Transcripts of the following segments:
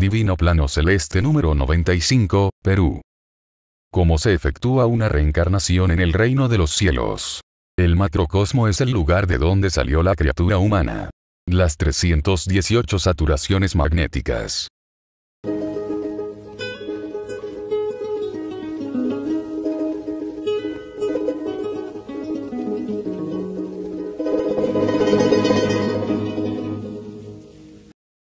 Divino Plano Celeste número 95, Perú. ¿Cómo se efectúa una reencarnación en el reino de los cielos? El macrocosmo es el lugar de donde salió la criatura humana. Las 318 saturaciones magnéticas.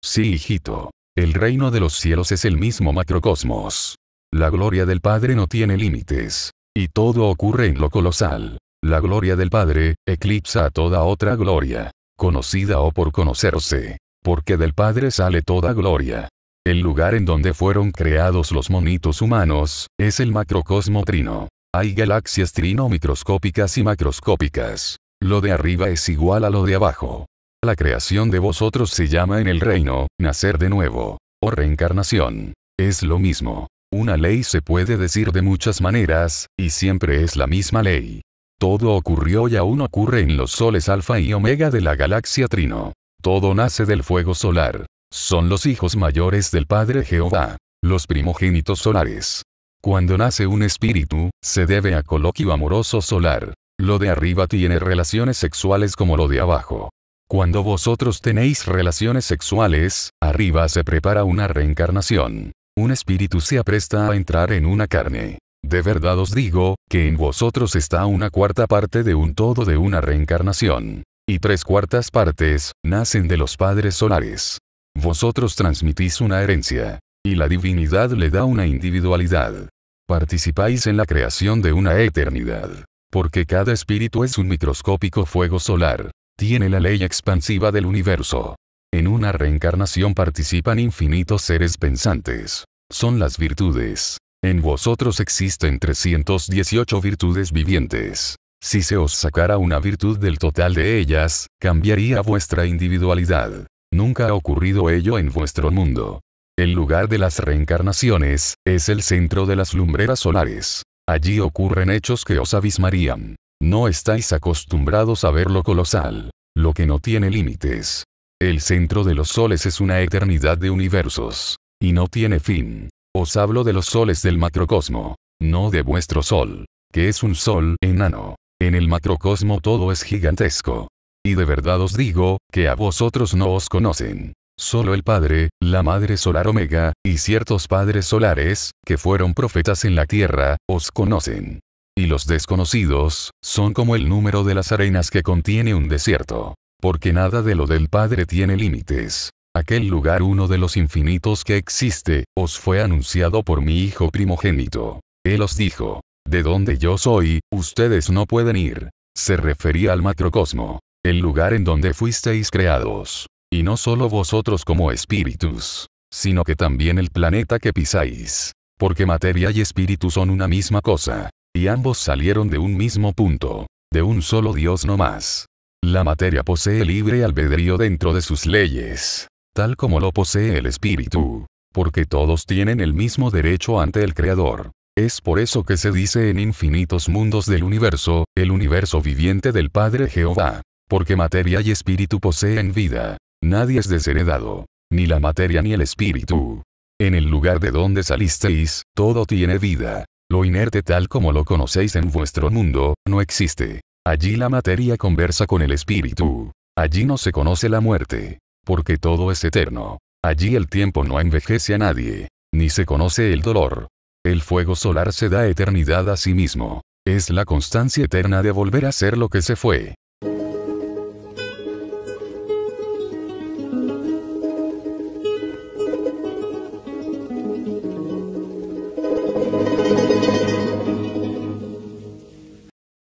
Sí, hijito. El reino de los cielos es el mismo macrocosmos. La gloria del Padre no tiene límites. Y todo ocurre en lo colosal. La gloria del Padre eclipsa a toda otra gloria, conocida o por conocerse. Porque del Padre sale toda gloria. El lugar en donde fueron creados los monitos humanos es el macrocosmo trino. Hay galaxias trino microscópicas y macroscópicas. Lo de arriba es igual a lo de abajo. La creación de vosotros se llama en el reino, nacer de nuevo, o reencarnación. Es lo mismo. Una ley se puede decir de muchas maneras, y siempre es la misma ley. Todo ocurrió y aún ocurre en los soles alfa y omega de la galaxia trino. Todo nace del fuego solar. Son los hijos mayores del Padre Jehová, los primogénitos solares. Cuando nace un espíritu, se debe a coloquio amoroso solar. Lo de arriba tiene relaciones sexuales como lo de abajo. Cuando vosotros tenéis relaciones sexuales, arriba se prepara una reencarnación. Un espíritu se apresta a entrar en una carne. De verdad os digo, que en vosotros está una cuarta parte de un todo de una reencarnación. Y 3/4 partes, nacen de los padres solares. Vosotros transmitís una herencia. Y la divinidad le da una individualidad. Participáis en la creación de una eternidad. Porque cada espíritu es un microscópico fuego solar. Tiene la ley expansiva del universo. En una reencarnación participan infinitos seres pensantes. Son las virtudes. En vosotros existen 318 virtudes vivientes. Si se os sacara una virtud del total de ellas, cambiaría vuestra individualidad. Nunca ha ocurrido ello en vuestro mundo. El lugar de las reencarnaciones es el centro de las lumbreras solares. Allí ocurren hechos que os abismarían. No estáis acostumbrados a ver lo colosal, lo que no tiene límites. El centro de los soles es una eternidad de universos. Y no tiene fin. Os hablo de los soles del macrocosmo, no de vuestro sol, que es un sol enano. En el macrocosmo todo es gigantesco. Y de verdad os digo, que a vosotros no os conocen. Solo el Padre, la Madre Solar Omega, y ciertos padres solares, que fueron profetas en la tierra, os conocen. Y los desconocidos, son como el número de las arenas que contiene un desierto. Porque nada de lo del Padre tiene límites. Aquel lugar uno de los infinitos que existe, os fue anunciado por mi Hijo primogénito. Él os dijo, de donde yo soy, ustedes no pueden ir. Se refería al macrocosmo, el lugar en donde fuisteis creados. Y no solo vosotros como espíritus, sino que también el planeta que pisáis. Porque materia y espíritu son una misma cosa. Y ambos salieron de un mismo punto, de un solo Dios no más. La materia posee libre albedrío dentro de sus leyes, tal como lo posee el espíritu, porque todos tienen el mismo derecho ante el Creador. Es por eso que se dice en infinitos mundos del universo, el universo viviente del Padre Jehová, porque materia y espíritu poseen vida. Nadie es desheredado, ni la materia ni el espíritu. En el lugar de donde salisteis, todo tiene vida. Lo inerte tal como lo conocéis en vuestro mundo, no existe. Allí la materia conversa con el espíritu. Allí no se conoce la muerte. Porque todo es eterno. Allí el tiempo no envejece a nadie. Ni se conoce el dolor. El fuego solar se da eternidad a sí mismo. Es la constancia eterna de volver a ser lo que se fue.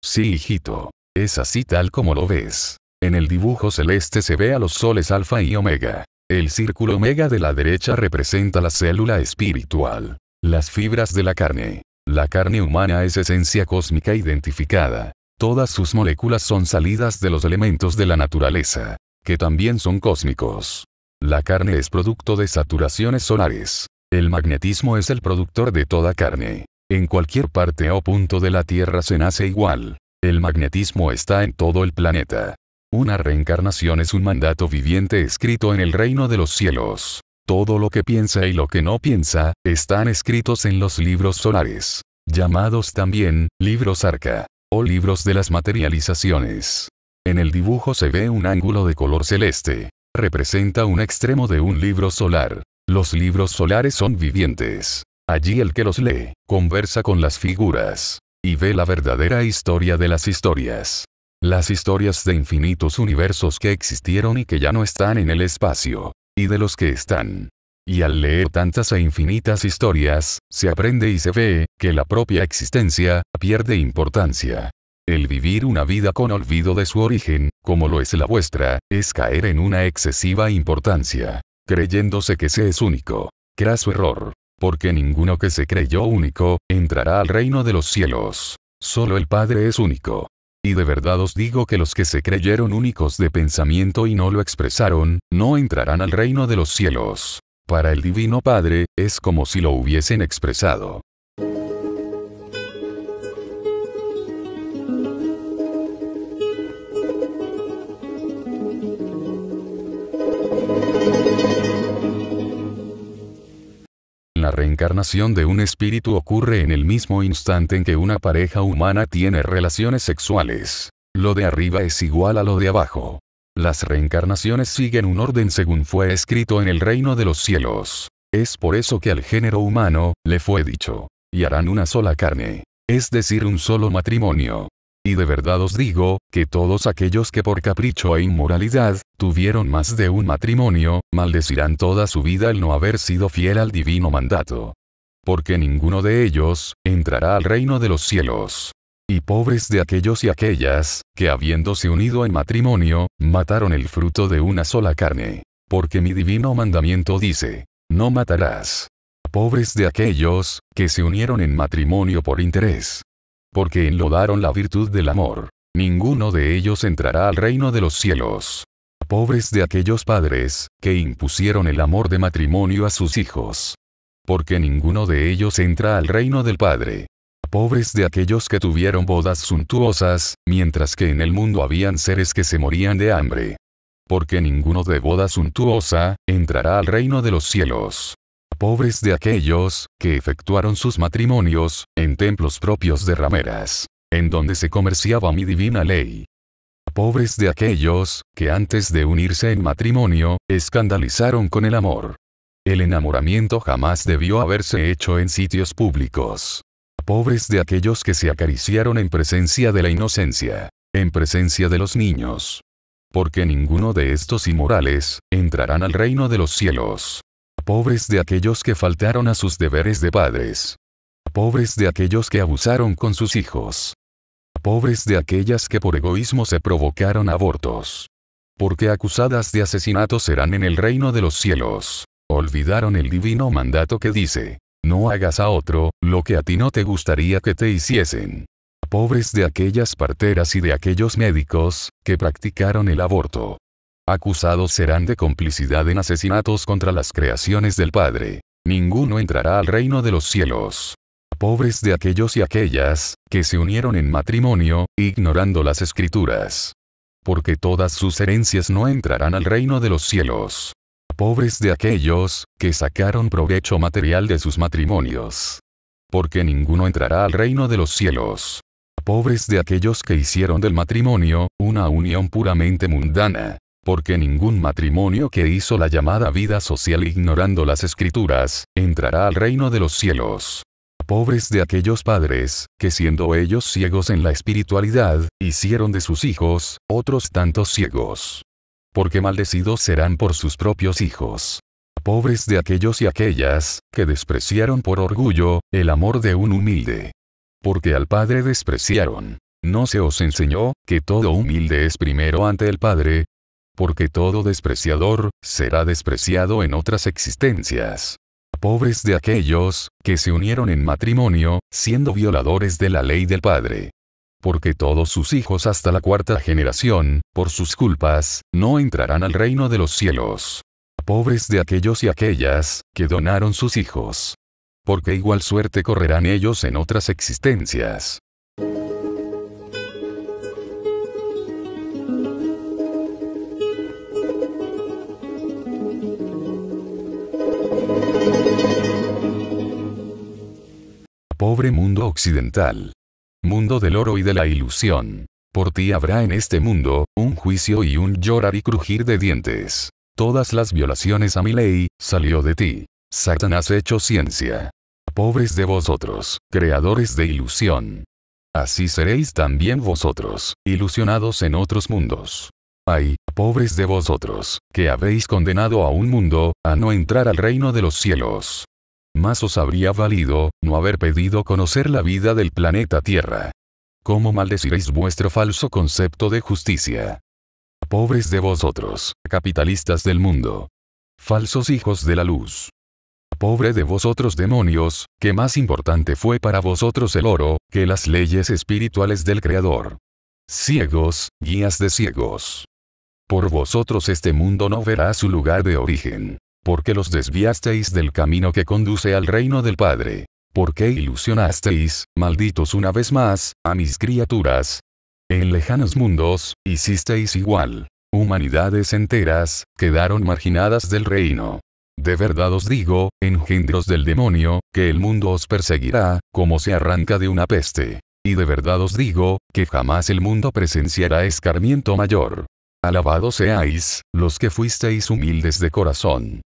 Sí, hijito. Es así tal como lo ves. En el dibujo celeste se ve a los soles alfa y omega. El círculo omega de la derecha representa la célula espiritual. Las fibras de la carne. La carne humana es esencia cósmica identificada. Todas sus moléculas son salidas de los elementos de la naturaleza, que también son cósmicos. La carne es producto de saturaciones solares. El magnetismo es el productor de toda carne. En cualquier parte o punto de la Tierra se nace igual. El magnetismo está en todo el planeta. Una reencarnación es un mandato viviente escrito en el reino de los cielos. Todo lo que piensa y lo que no piensa, están escritos en los libros solares, llamados también, libros arca, o libros de las materializaciones. En el dibujo se ve un ángulo de color celeste. Representa un extremo de un libro solar. Los libros solares son vivientes. Allí el que los lee, conversa con las figuras, y ve la verdadera historia de las historias. Las historias de infinitos universos que existieron y que ya no están en el espacio, y de los que están. Y al leer tantas e infinitas historias, se aprende y se ve, que la propia existencia, pierde importancia. El vivir una vida con olvido de su origen, como lo es la vuestra, es caer en una excesiva importancia, creyéndose que se es único. Craso error. Porque ninguno que se creyó único, entrará al reino de los cielos. Solo el Padre es único. Y de verdad os digo que los que se creyeron únicos de pensamiento y no lo expresaron, no entrarán al reino de los cielos. Para el Divino Padre, es como si lo hubiesen expresado. La reencarnación de un espíritu ocurre en el mismo instante en que una pareja humana tiene relaciones sexuales. Lo de arriba es igual a lo de abajo. Las reencarnaciones siguen un orden según fue escrito en el reino de los cielos. Es por eso que al género humano, le fue dicho, y harán una sola carne, es decir, un solo matrimonio. Y de verdad os digo, que todos aquellos que por capricho e inmoralidad, tuvieron más de un matrimonio, maldecirán toda su vida el no haber sido fiel al divino mandato. Porque ninguno de ellos, entrará al reino de los cielos. Y pobres de aquellos y aquellas, que habiéndose unido en matrimonio, mataron el fruto de una sola carne. Porque mi divino mandamiento dice, no matarás. Pobres de aquellos, que se unieron en matrimonio por interés. Porque enlodaron la virtud del amor. Ninguno de ellos entrará al reino de los cielos. Pobres de aquellos padres, que impusieron el amor de matrimonio a sus hijos. Porque ninguno de ellos entra al reino del Padre. Pobres de aquellos que tuvieron bodas suntuosas, mientras que en el mundo habían seres que se morían de hambre. Porque ninguno de boda suntuosa, entrará al reino de los cielos. Pobres de aquellos, que efectuaron sus matrimonios, en templos propios de rameras, en donde se comerciaba mi divina ley. Pobres de aquellos, que antes de unirse en matrimonio, escandalizaron con el amor. El enamoramiento jamás debió haberse hecho en sitios públicos. Pobres de aquellos que se acariciaron en presencia de la inocencia, en presencia de los niños. Porque ninguno de estos inmorales, entrarán al reino de los cielos. Pobres de aquellos que faltaron a sus deberes de padres. Pobres de aquellos que abusaron con sus hijos. Pobres de aquellas que por egoísmo se provocaron abortos. Porque acusadas de asesinato serán en el reino de los cielos. Olvidaron el divino mandato que dice, no hagas a otro, lo que a ti no te gustaría que te hiciesen. Pobres de aquellas parteras y de aquellos médicos, que practicaron el aborto. Acusados serán de complicidad en asesinatos contra las creaciones del Padre. Ninguno entrará al reino de los cielos. Pobres de aquellos y aquellas, que se unieron en matrimonio, ignorando las escrituras. Porque todas sus herencias no entrarán al reino de los cielos. Pobres de aquellos, que sacaron provecho material de sus matrimonios. Porque ninguno entrará al reino de los cielos. Pobres de aquellos que hicieron del matrimonio, una unión puramente mundana. Porque ningún matrimonio que hizo la llamada vida social ignorando las escrituras, entrará al reino de los cielos. Pobres de aquellos padres, que siendo ellos ciegos en la espiritualidad, hicieron de sus hijos, otros tantos ciegos. Porque maldecidos serán por sus propios hijos. Pobres de aquellos y aquellas, que despreciaron por orgullo, el amor de un humilde. Porque al Padre despreciaron. ¿No se os enseñó, que todo humilde es primero ante el Padre? Porque todo despreciador, será despreciado en otras existencias. Pobres de aquellos, que se unieron en matrimonio, siendo violadores de la ley del Padre. Porque todos sus hijos hasta la cuarta generación, por sus culpas, no entrarán al reino de los cielos. Pobres de aquellos y aquellas, que donaron sus hijos. Porque igual suerte correrán ellos en otras existencias. pobre mundo occidental. Mundo del oro y de la ilusión. Por ti habrá en este mundo, un juicio y un llorar y crujir de dientes. Todas las violaciones a mi ley, salió de ti. Satanás hecho ciencia. Pobres de vosotros, creadores de ilusión. Así seréis también vosotros, ilusionados en otros mundos. Ay, pobres de vosotros, que habéis condenado a un mundo, a no entrar al reino de los cielos. Más os habría valido, no haber pedido conocer la vida del planeta Tierra. ¿Cómo maldeciréis vuestro falso concepto de justicia? Pobres de vosotros, capitalistas del mundo. Falsos hijos de la luz. Pobre de vosotros demonios, que más importante fue para vosotros el oro, que las leyes espirituales del Creador. Ciegos, guías de ciegos. Por vosotros este mundo no verá su lugar de origen. Porque los desviasteis del camino que conduce al reino del Padre. Porque ilusionasteis, malditos una vez más, a mis criaturas. En lejanos mundos, hicisteis igual. Humanidades enteras, quedaron marginadas del reino. De verdad os digo, engendros del demonio, que el mundo os perseguirá, como se arranca de una peste. Y de verdad os digo, que jamás el mundo presenciará escarmiento mayor. Alabados seáis, los que fuisteis humildes de corazón.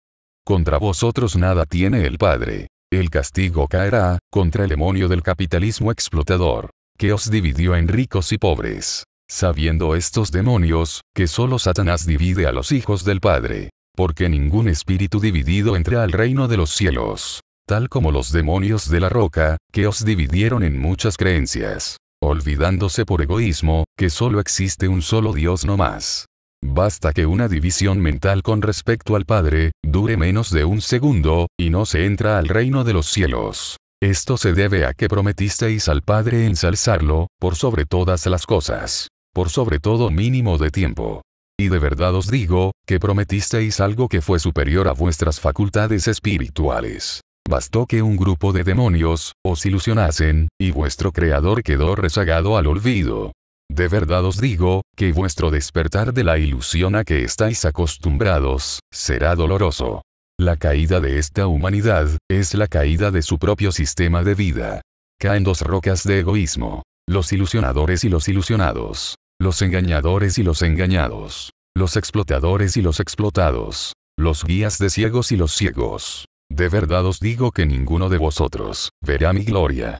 Contra vosotros nada tiene el Padre. El castigo caerá, contra el demonio del capitalismo explotador, que os dividió en ricos y pobres. Sabiendo estos demonios, que solo Satanás divide a los hijos del Padre. Porque ningún espíritu dividido entra al reino de los cielos. Tal como los demonios de la roca, que os dividieron en muchas creencias. Olvidándose por egoísmo, que solo existe un solo Dios no más. Basta que una división mental con respecto al Padre, dure menos de un segundo, y no se entra al reino de los cielos. Esto se debe a que prometisteis al Padre ensalzarlo, por sobre todas las cosas. Por sobre todo mínimo de tiempo. Y de verdad os digo, que prometisteis algo que fue superior a vuestras facultades espirituales. Bastó que un grupo de demonios, os ilusionasen, y vuestro Creador quedó rezagado al olvido. De verdad os digo, que vuestro despertar de la ilusión a que estáis acostumbrados, será doloroso. La caída de esta humanidad, es la caída de su propio sistema de vida. Caen dos rocas de egoísmo. Los ilusionadores y los ilusionados. Los engañadores y los engañados. Los explotadores y los explotados. Los guías de ciegos y los ciegos. De verdad os digo que ninguno de vosotros, verá mi gloria.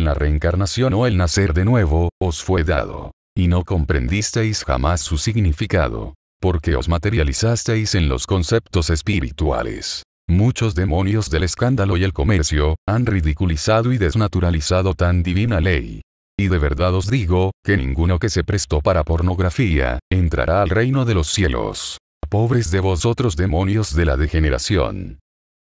La reencarnación o el nacer de nuevo, os fue dado. Y no comprendisteis jamás su significado. Porque os materializasteis en los conceptos espirituales. Muchos demonios del escándalo y el comercio, han ridiculizado y desnaturalizado tan divina ley. Y de verdad os digo, que ninguno que se prestó para pornografía, entrará al reino de los cielos. Pobres de vosotros demonios de la degeneración.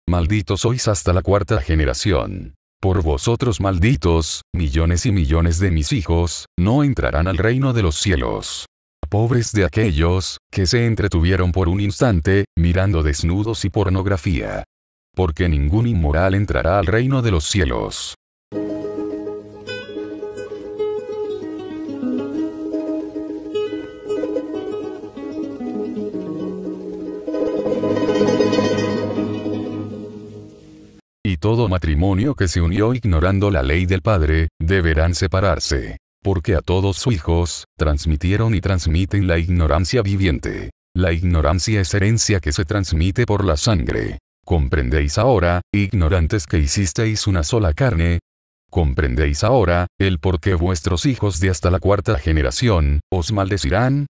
Malditos sois hasta la cuarta generación. Por vosotros malditos, millones y millones de mis hijos, no entrarán al reino de los cielos. Pobres de aquellos, que se entretuvieron por un instante, mirando desnudos y pornografía. Porque ningún inmoral entrará al reino de los cielos. Y todo matrimonio que se unió ignorando la ley del Padre, deberán separarse. Porque a todos sus hijos, transmitieron y transmiten la ignorancia viviente. La ignorancia es herencia que se transmite por la sangre. ¿Comprendéis ahora, ignorantes que hicisteis una sola carne? ¿Comprendéis ahora, el por qué vuestros hijos de hasta la cuarta generación, os maldecirán?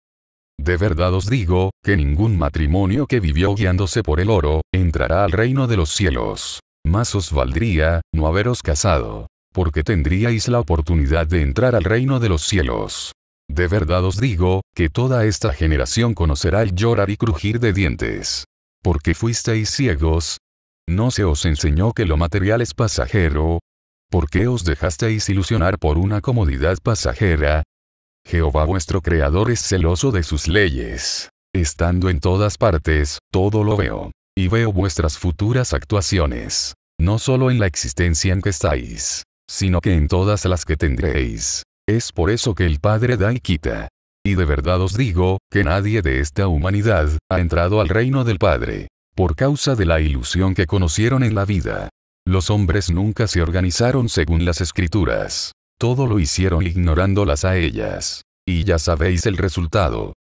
De verdad os digo, que ningún matrimonio que vivió guiándose por el oro, entrará al reino de los cielos. Más os valdría, no haberos casado. Porque tendríais la oportunidad de entrar al reino de los cielos. De verdad os digo, que toda esta generación conocerá el llorar y crujir de dientes. Porque fuisteis ciegos. ¿No se os enseñó que lo material es pasajero? ¿Por qué os dejasteis ilusionar por una comodidad pasajera? Jehová vuestro Creador es celoso de sus leyes. Estando en todas partes, todo lo veo. Y veo vuestras futuras actuaciones. No solo en la existencia en que estáis, sino que en todas las que tendréis. Es por eso que el Padre da y quita. Y de verdad os digo, que nadie de esta humanidad, ha entrado al reino del Padre, por causa de la ilusión que conocieron en la vida. Los hombres nunca se organizaron según las Escrituras. Todo lo hicieron ignorándolas a ellas. Y ya sabéis el resultado.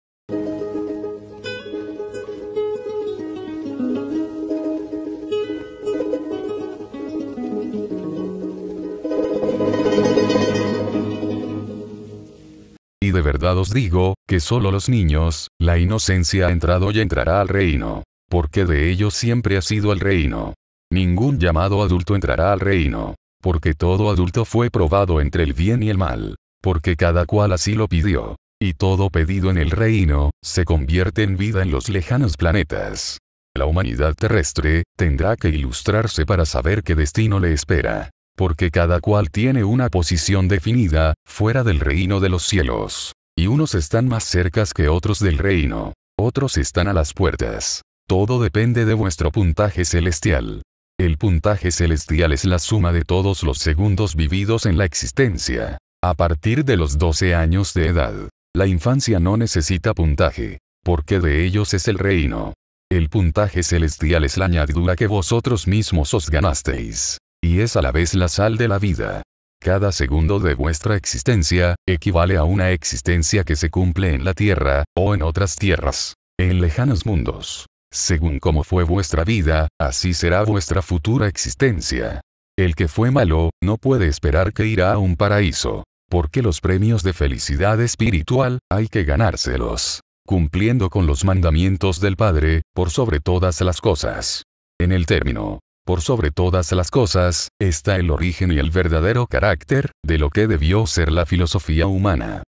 Y de verdad os digo, que solo los niños, la inocencia ha entrado y entrará al reino. Porque de ellos siempre ha sido el reino. Ningún llamado adulto entrará al reino. Porque todo adulto fue probado entre el bien y el mal. Porque cada cual así lo pidió. Y todo pedido en el reino, se convierte en vida en los lejanos planetas. La humanidad terrestre, tendrá que ilustrarse para saber qué destino le espera. Porque cada cual tiene una posición definida, fuera del reino de los cielos. Y unos están más cercas que otros del reino. Otros están a las puertas. Todo depende de vuestro puntaje celestial. El puntaje celestial es la suma de todos los segundos vividos en la existencia. A partir de los 12 años de edad. La infancia no necesita puntaje. Porque de ellos es el reino. El puntaje celestial es la añadidura que vosotros mismos os ganasteis. Y es a la vez la sal de la vida. Cada segundo de vuestra existencia, equivale a una existencia que se cumple en la tierra, o en otras tierras, en lejanos mundos. Según como fue vuestra vida, así será vuestra futura existencia. El que fue malo, no puede esperar que irá a un paraíso. Porque los premios de felicidad espiritual, hay que ganárselos. Cumpliendo con los mandamientos del Padre, por sobre todas las cosas. En el término, por sobre todas las cosas, está el origen y el verdadero carácter, de lo que debió ser la filosofía humana.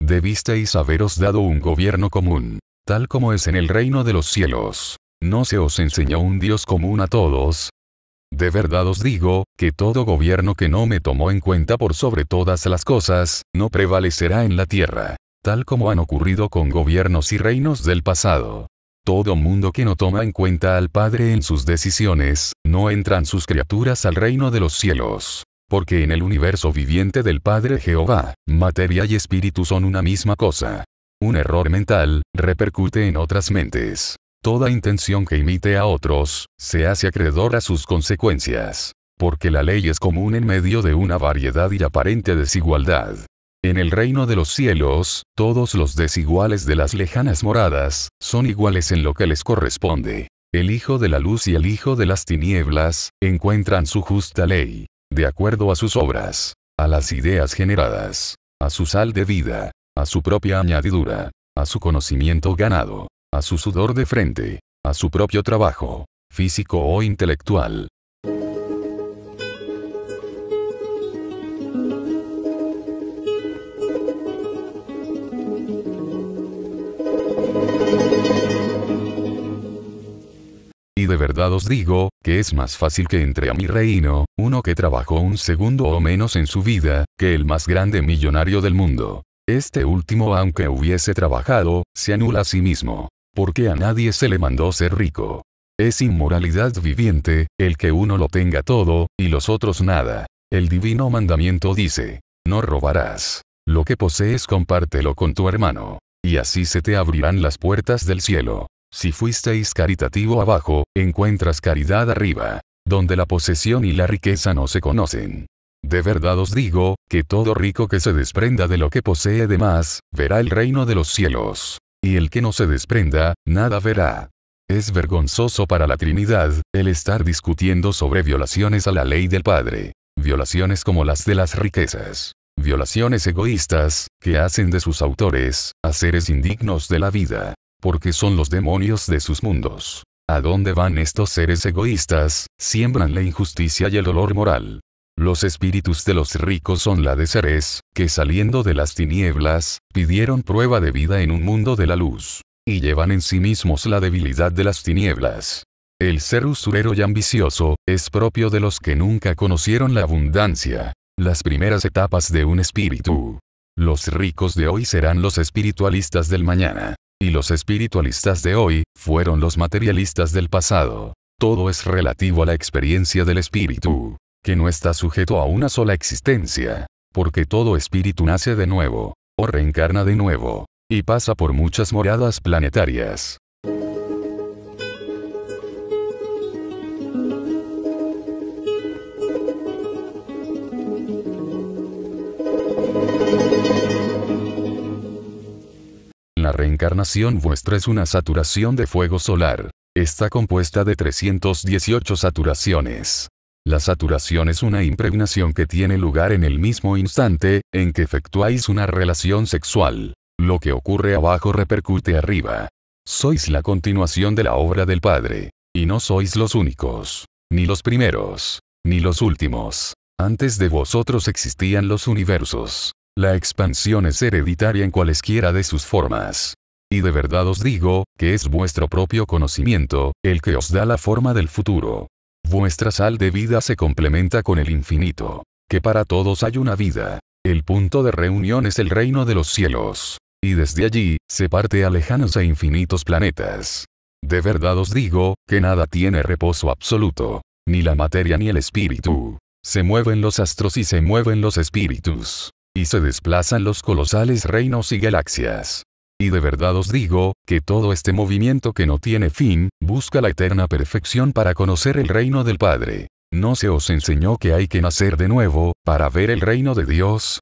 Debisteis haberos dado un gobierno común, tal como es en el reino de los cielos. ¿No se os enseñó un Dios común a todos? De verdad os digo, que todo gobierno que no me tomó en cuenta por sobre todas las cosas, no prevalecerá en la tierra, tal como han ocurrido con gobiernos y reinos del pasado. Todo mundo que no toma en cuenta al Padre en sus decisiones, no entran sus criaturas al reino de los cielos. Porque en el universo viviente del Padre Jehová, materia y espíritu son una misma cosa. Un error mental, repercute en otras mentes. Toda intención que imite a otros, se hace acreedor a sus consecuencias. Porque la ley es común en medio de una variedad y aparente desigualdad. En el reino de los cielos, todos los desiguales de las lejanas moradas, son iguales en lo que les corresponde. El Hijo de la Luz y el Hijo de las Tinieblas, encuentran su justa ley. De acuerdo a sus obras, a las ideas generadas, a su sal de vida, a su propia añadidura, a su conocimiento ganado, a su sudor de frente, a su propio trabajo, físico o intelectual. Y de verdad os digo, que es más fácil que entre a mi reino, uno que trabajó un segundo o menos en su vida, que el más grande millonario del mundo. Este último, aunque hubiese trabajado, se anula a sí mismo. Porque a nadie se le mandó ser rico. Es inmoralidad viviente, el que uno lo tenga todo, y los otros nada. El divino mandamiento dice, no robarás. Lo que posees compártelo con tu hermano. Y así se te abrirán las puertas del cielo. Si fuisteis caritativo abajo, encuentras caridad arriba, donde la posesión y la riqueza no se conocen. De verdad os digo, que todo rico que se desprenda de lo que posee de más, verá el reino de los cielos. Y el que no se desprenda, nada verá. Es vergonzoso para la Trinidad, el estar discutiendo sobre violaciones a la ley del Padre. Violaciones como las de las riquezas. Violaciones egoístas, que hacen de sus autores, a seres indignos de la vida. Porque son los demonios de sus mundos. ¿A dónde van estos seres egoístas? Siembran la injusticia y el dolor moral. Los espíritus de los ricos son la de seres, que saliendo de las tinieblas, pidieron prueba de vida en un mundo de la luz. Y llevan en sí mismos la debilidad de las tinieblas. El ser usurero y ambicioso, es propio de los que nunca conocieron la abundancia. Las primeras etapas de un espíritu. Los ricos de hoy serán los espiritualistas del mañana. Y los espiritualistas de hoy, fueron los materialistas del pasado. Todo es relativo a la experiencia del espíritu, que no está sujeto a una sola existencia. Porque todo espíritu nace de nuevo, o reencarna de nuevo, y pasa por muchas moradas planetarias. La reencarnación vuestra es una saturación de fuego solar. Está compuesta de 318 saturaciones. La saturación es una impregnación que tiene lugar en el mismo instante en que efectuáis una relación sexual. Lo que ocurre abajo repercute arriba. Sois la continuación de la obra del Padre. Y no sois los únicos, ni los primeros, ni los últimos. Antes de vosotros existían los universos. La expansión es hereditaria en cualesquiera de sus formas. Y de verdad os digo, que es vuestro propio conocimiento, el que os da la forma del futuro. Vuestra sal de vida se complementa con el infinito. Que para todos hay una vida. El punto de reunión es el reino de los cielos. Y desde allí, se parte a lejanos e infinitos planetas. De verdad os digo, que nada tiene reposo absoluto. Ni la materia ni el espíritu. Se mueven los astros y se mueven los espíritus. Y se desplazan los colosales reinos y galaxias. Y de verdad os digo, que todo este movimiento que no tiene fin, busca la eterna perfección para conocer el reino del Padre. ¿No se os enseñó que hay que nacer de nuevo, para ver el reino de Dios?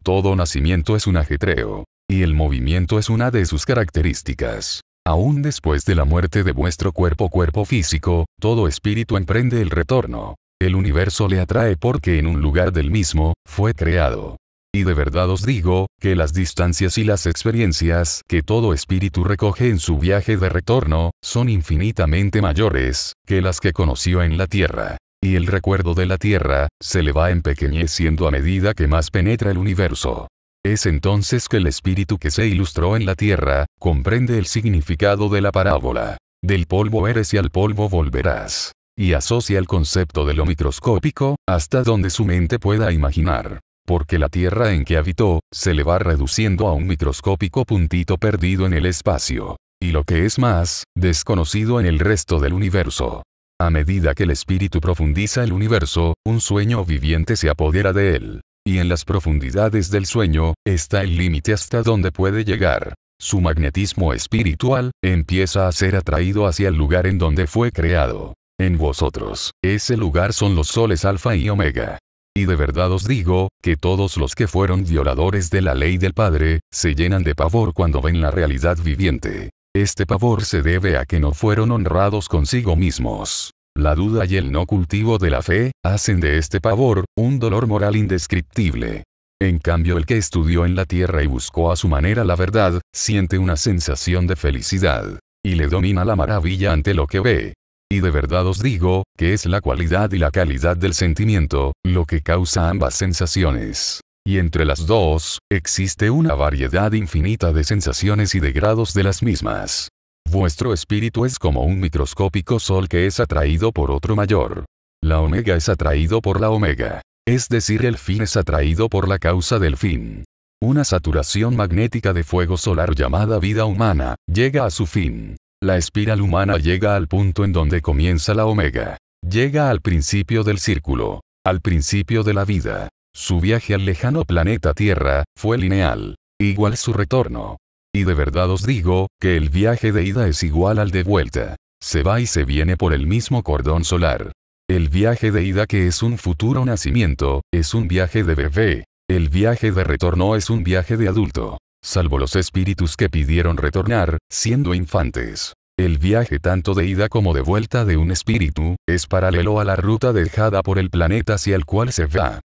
Todo nacimiento es un ajetreo. Y el movimiento es una de sus características. Aún después de la muerte de vuestro cuerpo físico, todo espíritu emprende el retorno. El universo le atrae porque en un lugar del mismo, fue creado. Y de verdad os digo, que las distancias y las experiencias que todo espíritu recoge en su viaje de retorno, son infinitamente mayores, que las que conoció en la Tierra. Y el recuerdo de la Tierra, se le va empequeñeciendo a medida que más penetra el universo. Es entonces que el espíritu que se ilustró en la Tierra, comprende el significado de la parábola. Del polvo eres y al polvo volverás. Y asocia el concepto de lo microscópico, hasta donde su mente pueda imaginar. Porque la Tierra en que habitó, se le va reduciendo a un microscópico puntito perdido en el espacio. Y lo que es más, desconocido en el resto del universo. A medida que el espíritu profundiza el universo, un sueño viviente se apodera de él. Y en las profundidades del sueño, está el límite hasta donde puede llegar. Su magnetismo espiritual, empieza a ser atraído hacia el lugar en donde fue creado. En vosotros, ese lugar son los soles alfa y omega. Y de verdad os digo, que todos los que fueron violadores de la ley del Padre, se llenan de pavor cuando ven la realidad viviente. Este pavor se debe a que no fueron honrados consigo mismos. La duda y el no cultivo de la fe, hacen de este pavor, un dolor moral indescriptible. En cambio el que estudió en la tierra y buscó a su manera la verdad, siente una sensación de felicidad. Y le domina la maravilla ante lo que ve. Y de verdad os digo, que es la cualidad y la calidad del sentimiento, lo que causa ambas sensaciones. Y entre las dos, existe una variedad infinita de sensaciones y de grados de las mismas. Vuestro espíritu es como un microscópico sol que es atraído por otro mayor. La omega es atraído por la omega. Es decir, el fin es atraído por la causa del fin. Una saturación magnética de fuego solar llamada vida humana, llega a su fin. La espiral humana llega al punto en donde comienza la omega. Llega al principio del círculo. Al principio de la vida. Su viaje al lejano planeta Tierra, fue lineal. Igual su retorno. Y de verdad os digo, que el viaje de ida es igual al de vuelta. Se va y se viene por el mismo cordón solar. El viaje de ida, que es un futuro nacimiento, es un viaje de bebé. El viaje de retorno es un viaje de adulto. Salvo los espíritus que pidieron retornar, siendo infantes. El viaje tanto de ida como de vuelta de un espíritu, es paralelo a la ruta dejada por el planeta hacia el cual se va.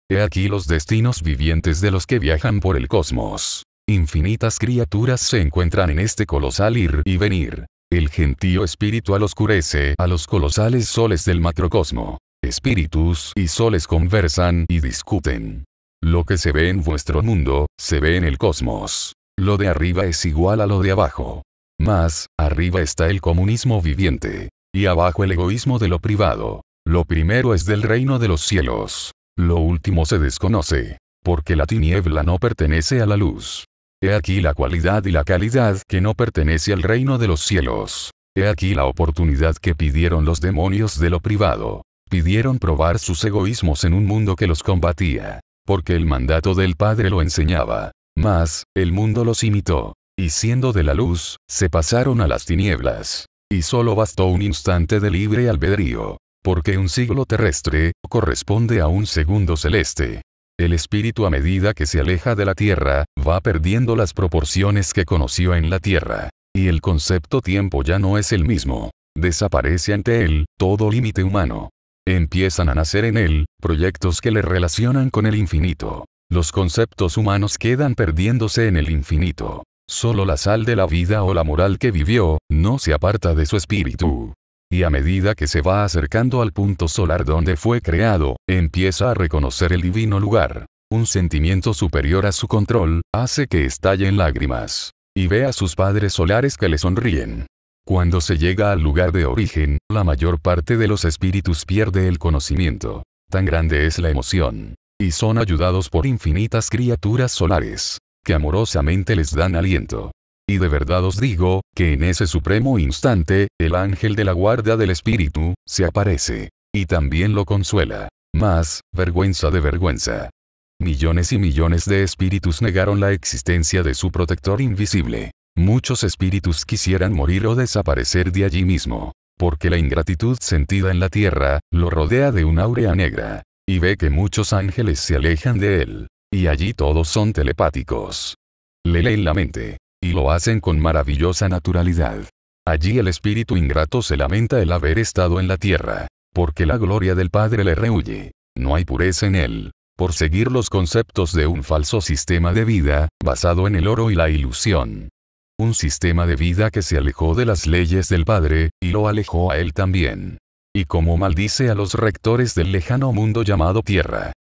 He aquí los destinos vivientes de los que viajan por el cosmos. Infinitas criaturas se encuentran en este colosal ir y venir. El gentío espiritual oscurece a los colosales soles del macrocosmo. Espíritus y soles conversan y discuten. Lo que se ve en vuestro mundo, se ve en el cosmos. Lo de arriba es igual a lo de abajo. Más, arriba está el comunismo viviente. Y abajo el egoísmo de lo privado. Lo primero es del reino de los cielos. Lo último se desconoce. Porque la tiniebla no pertenece a la luz. He aquí la cualidad y la calidad que no pertenece al reino de los cielos. He aquí la oportunidad que pidieron los demonios de lo privado. Pidieron probar sus egoísmos en un mundo que los combatía. Porque el mandato del Padre lo enseñaba. Mas, el mundo los imitó. Y siendo de la luz, se pasaron a las tinieblas. Y solo bastó un instante de libre albedrío. Porque un siglo terrestre corresponde a un segundo celeste. El espíritu a medida que se aleja de la tierra, va perdiendo las proporciones que conoció en la tierra. Y el concepto tiempo ya no es el mismo. Desaparece ante él todo límite humano. Empiezan a nacer en él proyectos que le relacionan con el infinito. Los conceptos humanos quedan perdiéndose en el infinito. Solo la sal de la vida o la moral que vivió, no se aparta de su espíritu. Y a medida que se va acercando al punto solar donde fue creado, empieza a reconocer el divino lugar. Un sentimiento superior a su control, hace que estalle en lágrimas. Y ve a sus padres solares que le sonríen. Cuando se llega al lugar de origen, la mayor parte de los espíritus pierde el conocimiento. Tan grande es la emoción. Y son ayudados por infinitas criaturas solares, que amorosamente les dan aliento. Y de verdad os digo, que en ese supremo instante, el ángel de la guarda del espíritu, se aparece. Y también lo consuela. Mas, vergüenza de vergüenza. Millones y millones de espíritus negaron la existencia de su protector invisible. Muchos espíritus quisieran morir o desaparecer de allí mismo. Porque la ingratitud sentida en la tierra, lo rodea de una aurea negra. Y ve que muchos ángeles se alejan de él. Y allí todos son telepáticos. Le leen la mente. Y lo hacen con maravillosa naturalidad. Allí el espíritu ingrato se lamenta el haber estado en la tierra. Porque la gloria del Padre le rehuye. No hay pureza en él. Por seguir los conceptos de un falso sistema de vida, basado en el oro y la ilusión. Un sistema de vida que se alejó de las leyes del Padre, y lo alejó a él también. Y como maldice a los rectores del lejano mundo llamado tierra.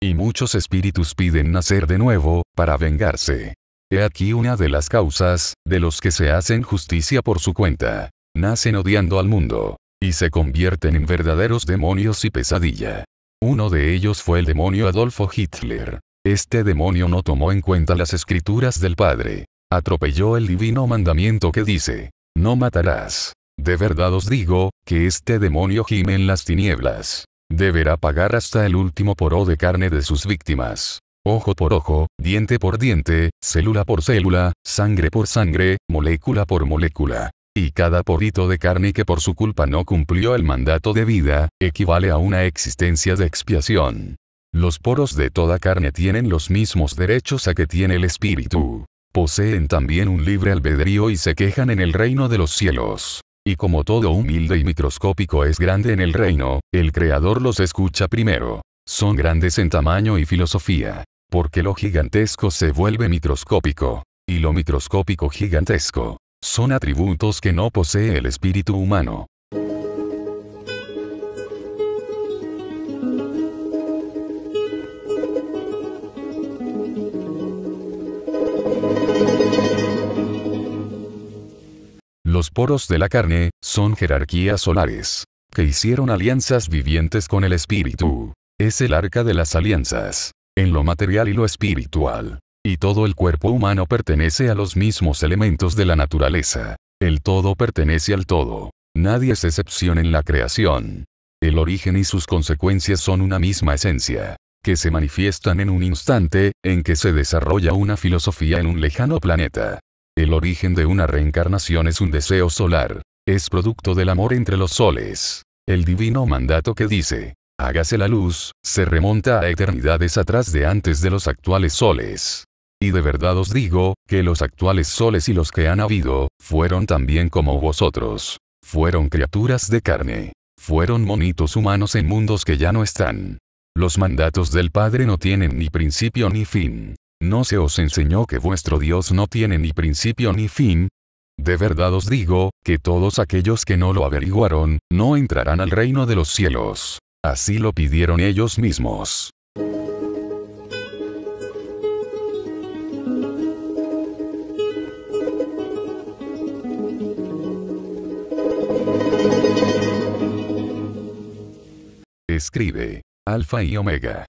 Y muchos espíritus piden nacer de nuevo, para vengarse. He aquí una de las causas, de los que se hacen justicia por su cuenta. Nacen odiando al mundo. Y se convierten en verdaderos demonios y pesadilla. Uno de ellos fue el demonio Adolfo Hitler. Este demonio no tomó en cuenta las escrituras del Padre. Atropelló el divino mandamiento que dice, no matarás. De verdad os digo, que este demonio gime en las tinieblas. Deberá pagar hasta el último poro de carne de sus víctimas. Ojo por ojo, diente por diente, célula por célula, sangre por sangre, molécula por molécula. Y cada porito de carne que por su culpa no cumplió el mandato de vida, equivale a una existencia de expiación. Los poros de toda carne tienen los mismos derechos a que tiene el espíritu. Poseen también un libre albedrío y se quejan en el reino de los cielos. Y como todo humilde y microscópico es grande en el reino, el Creador los escucha primero. Son grandes en tamaño y filosofía. Porque lo gigantesco se vuelve microscópico. Y lo microscópico gigantesco. Son atributos que no posee el espíritu humano. Los poros de la carne, son jerarquías solares, que hicieron alianzas vivientes con el espíritu. Es el arca de las alianzas, en lo material y lo espiritual. Y todo el cuerpo humano pertenece a los mismos elementos de la naturaleza. El todo pertenece al todo. Nadie es excepción en la creación. El origen y sus consecuencias son una misma esencia, que se manifiestan en un instante, en que se desarrolla una filosofía en un lejano planeta. El origen de una reencarnación es un deseo solar. Es producto del amor entre los soles. El divino mandato que dice, hágase la luz, se remonta a eternidades atrás de antes de los actuales soles. Y de verdad os digo, que los actuales soles y los que han habido, fueron también como vosotros. Fueron criaturas de carne. Fueron monitos humanos en mundos que ya no están. Los mandatos del Padre no tienen ni principio ni fin. ¿No se os enseñó que vuestro Dios no tiene ni principio ni fin? De verdad os digo, que todos aquellos que no lo averiguaron, no entrarán al reino de los cielos. Así lo pidieron ellos mismos. Escribe, Alfa y Omega.